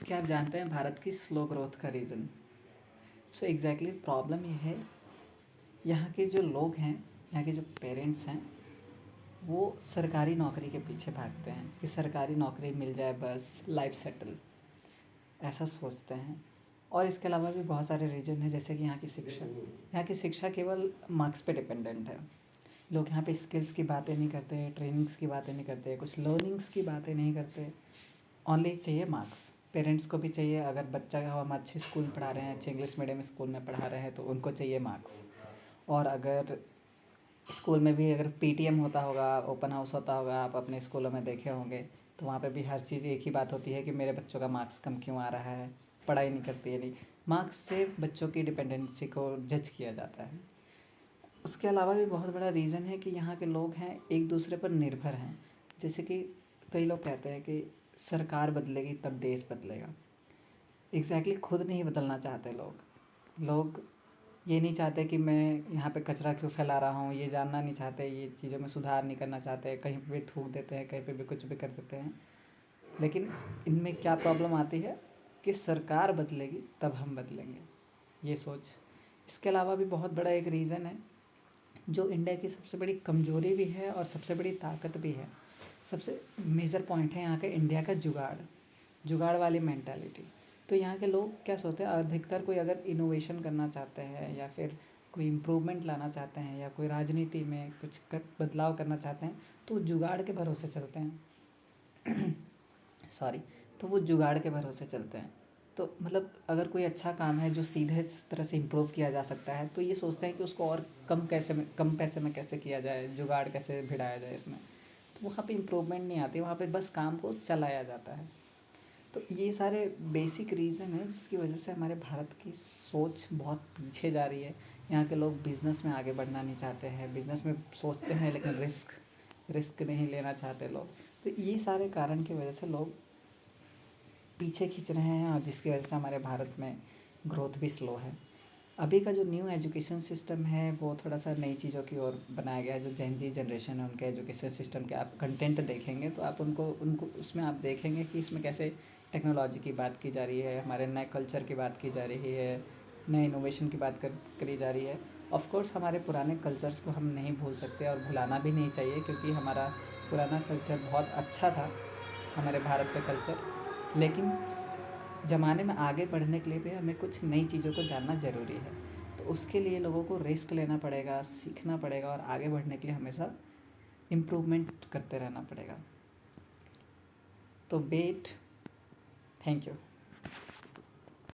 क्या आप जानते हैं भारत की स्लो ग्रोथ का रीज़न? सो एग्जैक्टली प्रॉब्लम ये है, यहाँ के जो लोग हैं, यहाँ के जो पेरेंट्स हैं, वो सरकारी नौकरी के पीछे भागते हैं कि सरकारी नौकरी मिल जाए बस लाइफ सेटल, ऐसा सोचते हैं। और इसके अलावा भी बहुत सारे रीज़न हैं, जैसे कि यहाँ की शिक्षा केवल मार्क्स पे डिपेंडेंट है। लोग यहाँ पे स्किल्स की बातें नहीं करते, ट्रेनिंग्स की बातें नहीं करते, कुछ लर्निंग्स की बातें नहीं करते। ओनली चाहिए मार्क्स। पेरेंट्स को भी चाहिए, अगर बच्चा हम अच्छे स्कूल में पढ़ा रहे हैं, अच्छे इंग्लिश मीडियम स्कूल में पढ़ा रहे हैं, तो उनको चाहिए मार्क्स। और अगर स्कूल में भी अगर पीटीएम होता होगा, ओपन हाउस होता होगा, आप अपने स्कूलों में देखे होंगे, तो वहाँ पे भी हर चीज़ एक ही बात होती है कि मेरे बच्चों का मार्क्स कम क्यों आ रहा है, पढ़ाई नहीं करती है। नहीं, मार्क्स से बच्चों की डिपेंडेंसी को जज किया जाता है। उसके अलावा भी बहुत बड़ा रीज़न है कि यहाँ के लोग हैं एक दूसरे पर निर्भर हैं। जैसे कि कई लोग कहते हैं कि सरकार बदलेगी तब देश बदलेगा। एग्जैक्टली खुद नहीं बदलना चाहते लोग ये नहीं चाहते कि मैं यहाँ पे कचरा क्यों फैला रहा हूँ, ये जानना नहीं चाहते, ये चीज़ों में सुधार नहीं करना चाहते, कहीं पे भी थूक देते हैं, कहीं पे भी कुछ भी कर देते हैं। लेकिन इनमें क्या प्रॉब्लम आती है कि सरकार बदलेगी तब हम बदलेंगे, ये सोच। इसके अलावा भी बहुत बड़ा एक रीज़न है जो इंडिया की सबसे बड़ी कमज़ोरी भी है और सबसे बड़ी ताकत भी है। सबसे मेजर पॉइंट है यहाँ के इंडिया का जुगाड़ वाली मेंटालिटी। तो यहाँ के लोग क्या सोचते हैं, अधिकतर कोई अगर इनोवेशन करना चाहते हैं या फिर कोई इम्प्रूवमेंट लाना चाहते हैं या कोई राजनीति में कुछ बदलाव करना चाहते हैं, तो वो जुगाड़ के भरोसे चलते हैं। सॉरी, तो वो जुगाड़ के भरोसे चलते हैं। तो मतलब अगर कोई अच्छा काम है जो सीधे तरह से इम्प्रूव किया जा सकता है, तो ये सोचते हैं कि उसको और कम पैसे में कैसे किया जाए, जुगाड़ कैसे भिड़ाया जाए इसमें। तो वहाँ पे इम्प्रूवमेंट नहीं आती, वहाँ पे बस काम को चलाया जाता है। तो ये सारे बेसिक रीज़न है जिसकी वजह से हमारे भारत की सोच बहुत पीछे जा रही है। यहाँ के लोग बिज़नेस में आगे बढ़ना नहीं चाहते हैं, बिज़नेस में सोचते हैं लेकिन रिस्क नहीं लेना चाहते लोग। तो ये सारे कारण की वजह से लोग पीछे खींच रहे हैं और जिसकी वजह से हमारे भारत में ग्रोथ भी स्लो है। अभी का जो न्यू एजुकेशन सिस्टम है वो थोड़ा सा नई चीज़ों की ओर बनाया गया है। जो जेन जी जनरेशन है उनके एजुकेशन सिस्टम के आप कंटेंट देखेंगे तो आप उनको उनको उसमें आप देखेंगे कि इसमें कैसे टेक्नोलॉजी की बात की जा रही है, हमारे नए कल्चर की बात की जा रही है, नए इनोवेशन की बात करी जा रही है। ऑफ़ कोर्स हमारे पुराने कल्चर्स को हम नहीं भूल सकते और भुलाना भी नहीं चाहिए, क्योंकि हमारा पुराना कल्चर बहुत अच्छा था, हमारे भारत का कल्चर। लेकिन ज़माने में आगे बढ़ने के लिए भी हमें कुछ नई चीज़ों को जानना ज़रूरी है। तो उसके लिए लोगों को रिस्क लेना पड़ेगा, सीखना पड़ेगा और आगे बढ़ने के लिए हमेशा इम्प्रूवमेंट करते रहना पड़ेगा। तो थैंक यू।